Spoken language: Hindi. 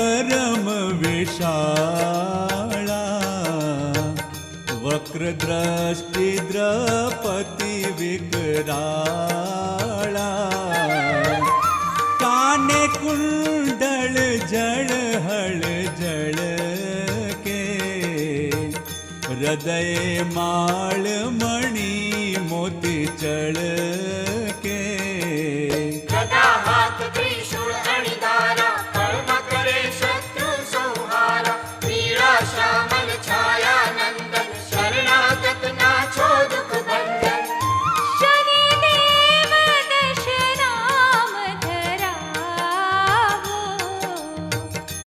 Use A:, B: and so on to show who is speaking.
A: परम विशाला, वक्र दृष्टि द्रपति विकराला, काने कुंडल जड़ हल जड़ के, हृदय माल मणि मोती चढ़